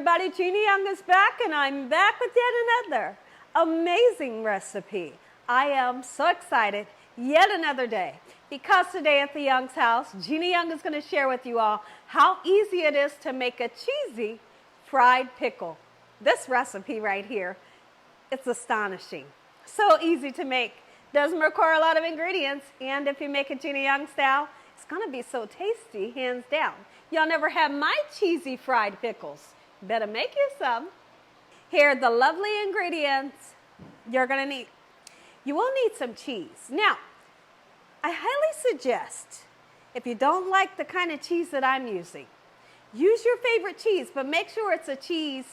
everybody, Gina Young is back, and I'm back with yet another amazing recipe. I am so excited, yet another day, because today at the Young's house, Gina Young is going to share with you all how easy it is to make a cheesy fried pickle. This recipe right here, it's astonishing. So easy to make, doesn't require a lot of ingredients, and if you make it Gina Young style, it's going to be so tasty, hands down. Y'all never had my cheesy fried pickles. Better make you some. Here are the lovely ingredients you're going to need. You will need some cheese. Now, I highly suggest, if you don't like the kind of cheese that I'm using, use your favorite cheese, but make sure it's a cheese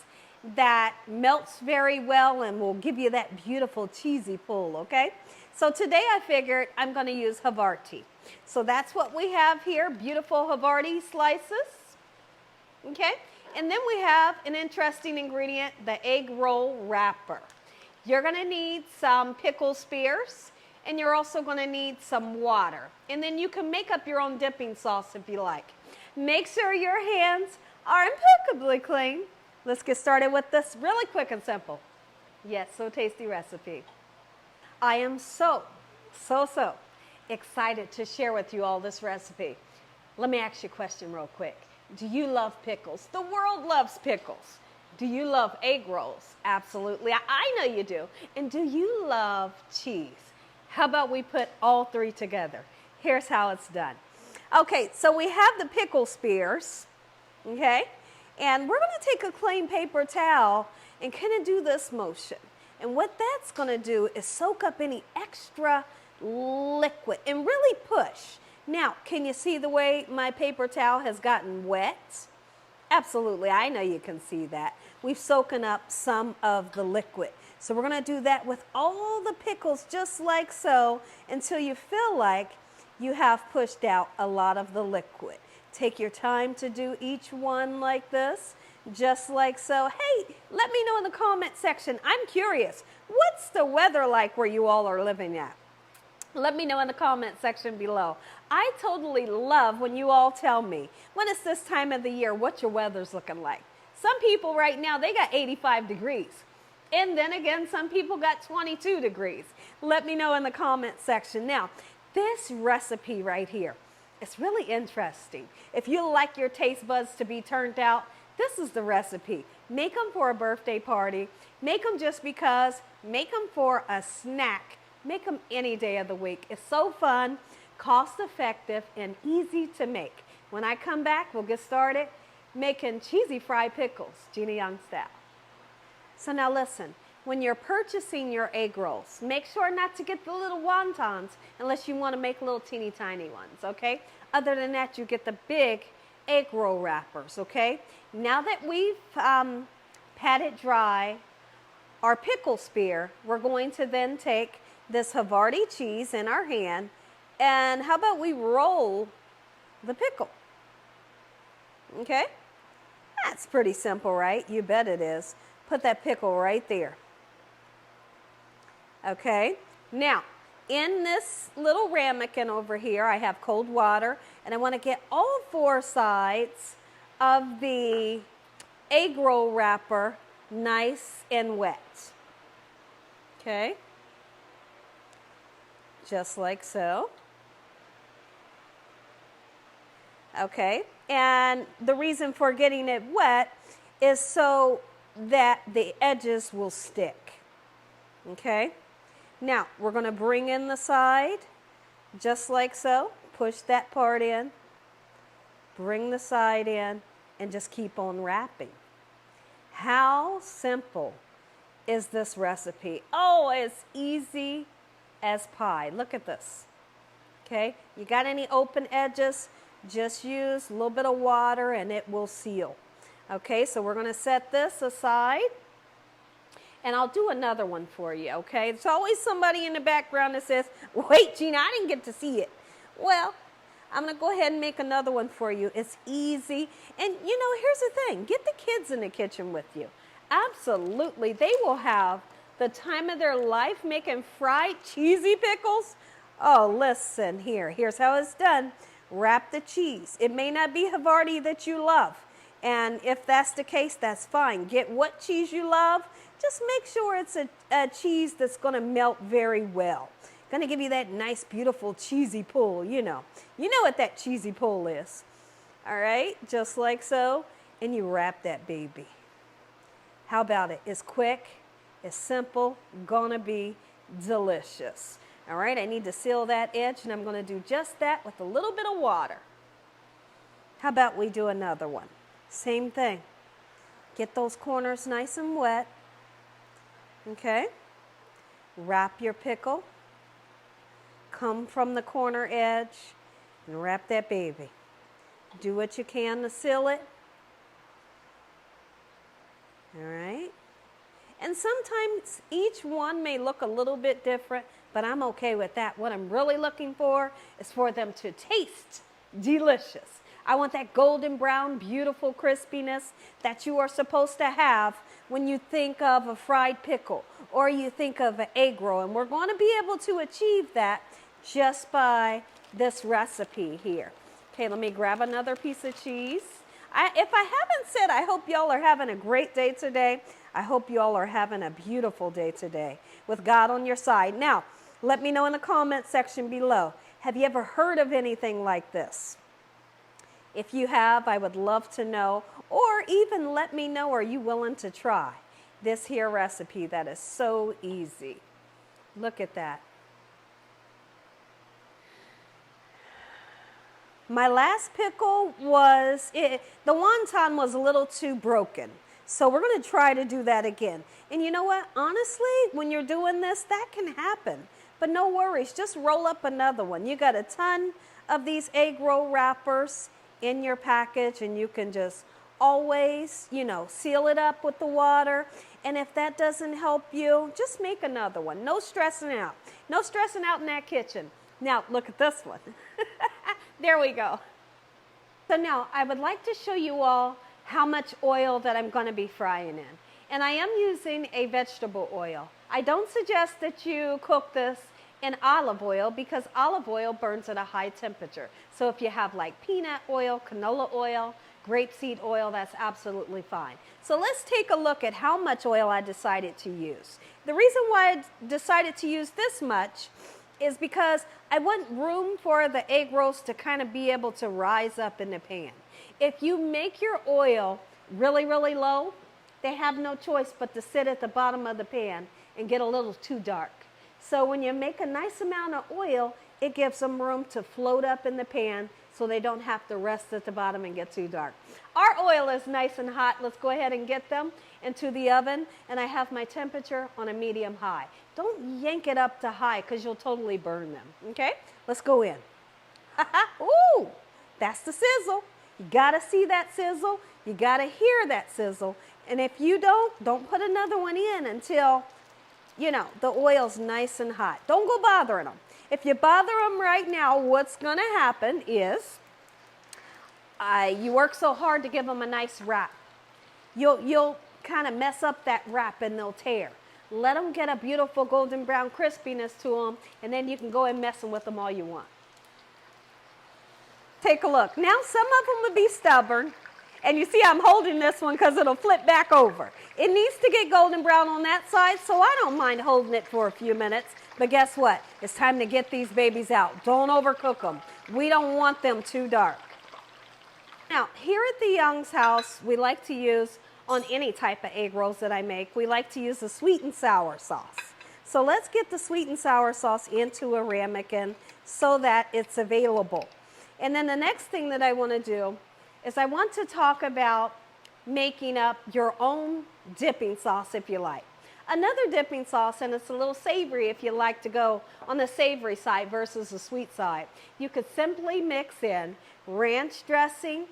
that melts very well and will give you that beautiful cheesy pull, okay? So today I figured I'm going to use Havarti. So that's what we have here, beautiful Havarti slices, okay? And then we have an interesting ingredient, the egg roll wrapper. You're going to need some pickle spears, and you're also going to need some water. And then you can make up your own dipping sauce if you like. Make sure your hands are impeccably clean. Let's get started with this really quick and simple, yet so tasty recipe. I am so excited to share with you all this recipe. Let me ask you a question real quick. Do you love pickles? The world loves pickles. Do you love egg rolls? Absolutely. I know you do. And do you love cheese? How about we put all three together? Here's how it's done. Okay, so we have the pickle spears, okay? And we're going to take a clean paper towel and kind of do this motion. And what that's going to do is soak up any extra liquid and really push. Now, can you see the way my paper towel has gotten wet? Absolutely, I know you can see that. We've soaken up some of the liquid. So we're going to do that with all the pickles just like so until you feel like you have pushed out a lot of the liquid. Take your time to do each one like this, just like so. Hey, let me know in the comment section. I'm curious, what's the weather like where you all are living at? Let me know in the comment section below. I totally love when you all tell me, when it's this time of the year, what your weather's looking like. Some people right now, they got 85 degrees. And then again, some people got 22 degrees. Let me know in the comment section. Now, this recipe right here, it's really interesting. If you like your taste buds to be turned out, this is the recipe. Make them for a birthday party. Make them just because. Make them for a snack. Make them any day of the week. It's so fun, cost effective, and easy to make. When I come back, we'll get started making cheesy fried pickles, Gina Young style. So now listen, when you're purchasing your egg rolls, make sure not to get the little wontons unless you want to make little teeny tiny ones, okay? Other than that, you get the big egg roll wrappers, okay? Now that we've patted dry our pickle spear, we're going to then take this Havarti cheese in our hand, and how about we roll the pickle? Okay? That's pretty simple, right? You bet it is. Put that pickle right there. Okay? Now, in this little ramekin over here, I have cold water, and I want to get all four sides of the egg roll wrapper nice and wet. Okay? Just like so. Okay, and the reason for getting it wet is so that the edges will stick. Okay, now we're going to bring in the side just like so. Push that part in, bring the side in, and just keep on wrapping. How simple is this recipe? Oh, it's easy as pie. Look at this. Okay, you got any open edges? Just use a little bit of water and it will seal. Okay, so we're going to set this aside, and I'll do another one for you, okay? There's always somebody in the background that says, wait, Gina, I didn't get to see it. Well, I'm going to go ahead and make another one for you. It's easy. And, you know, here's the thing. Get the kids in the kitchen with you. Absolutely. They will have the time of their life making fried cheesy pickles. Oh, listen here. Here's how it's done. Wrap the cheese. It may not be Havarti that you love, And if that's the case, that's fine. Get what cheese you love. Just make sure it's a cheese that's going to melt very well. Going to give you that nice, beautiful cheesy pull, you know. You know what that cheesy pull is. All right, just like so. And you wrap that baby. How about it? It's quick, it's simple, gonna be delicious. All right, I need to seal that edge, and I'm gonna do just that with a little bit of water. How about we do another one? Same thing. Get those corners nice and wet. Okay. Wrap your pickle. Come from the corner edge and wrap that baby. Do what you can to seal it. All right. And sometimes each one may look a little bit different, but I'm okay with that. What I'm really looking for is for them to taste delicious. I want that golden brown, beautiful crispiness that you are supposed to have when you think of a fried pickle or you think of an egg roll. And we're going to be able to achieve that just by this recipe here. Okay, let me grab another piece of cheese. If I haven't said, I hope y'all are having a great day today. I hope y'all are having a beautiful day today with God on your side. Now, let me know in the comment section below. Have you ever heard of anything like this? If you have, I would love to know, or even let me know, are you willing to try this here recipe that is so easy? Look at that. My last pickle was, the wonton was a little too broken. So we're going to try to do that again. And you know what? Honestly, when you're doing this, that can happen. But no worries, just roll up another one. You got a ton of these egg roll wrappers in your package, and you can just always, you know, seal it up with the water. And if that doesn't help you, just make another one. No stressing out. No stressing out in that kitchen. Now, look at this one. There we go. So now I would like to show you all how much oil that I'm going to be frying in. And I am using a vegetable oil. I don't suggest that you cook this in olive oil because olive oil burns at a high temperature. So if you have like peanut oil, canola oil, grapeseed oil, that's absolutely fine. So let's take a look at how much oil I decided to use. The reason why I decided to use this much is because I want room for the egg rolls to kind of be able to rise up in the pan. If you make your oil really, really low, they have no choice but to sit at the bottom of the pan and get a little too dark. So when you make a nice amount of oil, it gives them room to float up in the pan so they don't have to rest at the bottom and get too dark. Our oil is nice and hot. Let's go ahead and get them into the oven, and I have my temperature on a medium high. Don't yank it up to high because you'll totally burn them, okay? Let's go in. Ooh, that's the sizzle. You gotta see that sizzle. You gotta hear that sizzle. And if you don't put another one in until, you know, the oil's nice and hot. Don't go bothering them. If you bother them right now, what's gonna happen is you work so hard to give them a nice wrap. You'll kind of mess up that wrap and they'll tear. Let them get a beautiful golden brown crispiness to them, and then you can go and messing with them all you want. Take a look. Now some of them will be stubborn, and you see I'm holding this one because it'll flip back over. It needs to get golden brown on that side, so I don't mind holding it for a few minutes. But guess what? It's time to get these babies out. Don't overcook them. We don't want them too dark. Now, here at the Young's house, we like to use, on any type of egg rolls that I make, we like to use the sweet and sour sauce. So let's get the sweet and sour sauce into a ramekin so that it's available. And then the next thing that I want to do is I want to talk about making up your own dipping sauce if you like. Another dipping sauce, and it's a little savory if you like to go on the savory side versus the sweet side. You could simply mix in ranch dressing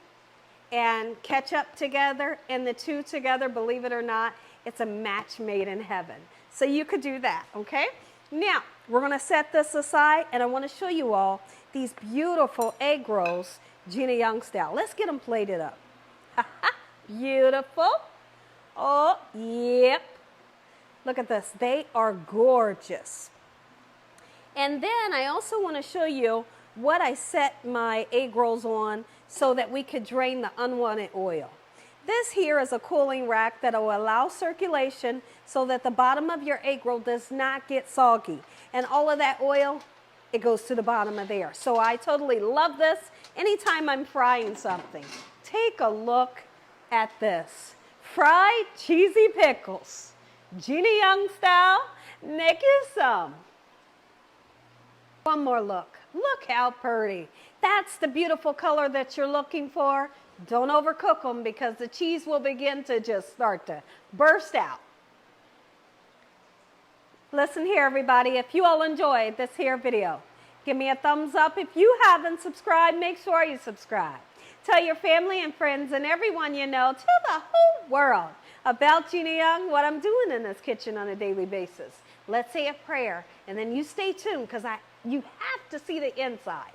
and ketchup together, and the two together, believe it or not, it's a match made in heaven. So you could do that, okay? Now, we're gonna set this aside, and I wanna show you all these beautiful egg rolls, Gina Young style. Let's get them plated up. Beautiful. Oh, yep. Look at this, they are gorgeous. And then I also wanna show you what I set my egg rolls on so that we could drain the unwanted oil. This here is a cooling rack that will allow circulation so that the bottom of your egg roll does not get soggy. And all of that oil, it goes to the bottom of there. So I totally love this anytime I'm frying something. Take a look at this. Fried cheesy pickles. Gina Young style. Make you some. One more look. Look how pretty. That's the beautiful color that you're looking for. Don't overcook them because the cheese will begin to just start to burst out. Listen here, everybody. If you all enjoyed this here video, give me a thumbs up. If you haven't subscribed, make sure you subscribe. Tell your family and friends and everyone you know, tell the whole world about Gina Young, what I'm doing in this kitchen on a daily basis. Let's say a prayer, and then you stay tuned because you have to see the inside.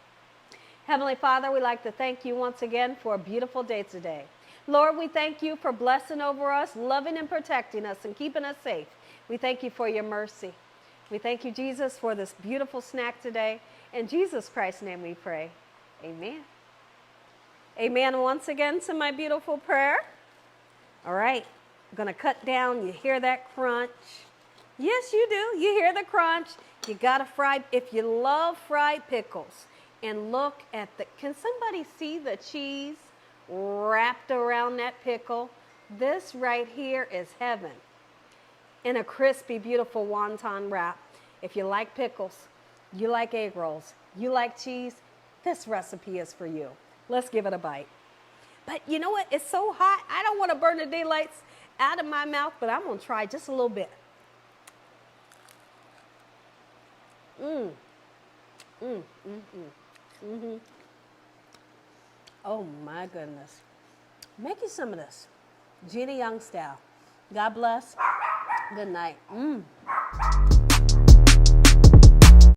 Heavenly Father, we'd like to thank you once again for a beautiful day today. Lord, we thank you for blessing over us, loving and protecting us, and keeping us safe. We thank you for your mercy. We thank you, Jesus, for this beautiful snack today. In Jesus Christ's name we pray. Amen. Amen once again to my beautiful prayer. All right, I'm going to cut down. You hear that crunch? Yes, you do. You hear the crunch. You got to fry. If you love fried pickles, and look at can somebody see the cheese wrapped around that pickle? This right here is heaven. In a crispy, beautiful wonton wrap. If you like pickles, you like egg rolls, you like cheese, this recipe is for you. Let's give it a bite. But you know what? It's so hot. I don't want to burn the daylights out of my mouth, but I'm going to try just a little bit. Oh my goodness. Make you some of this. Gina Young style. God bless. Good night.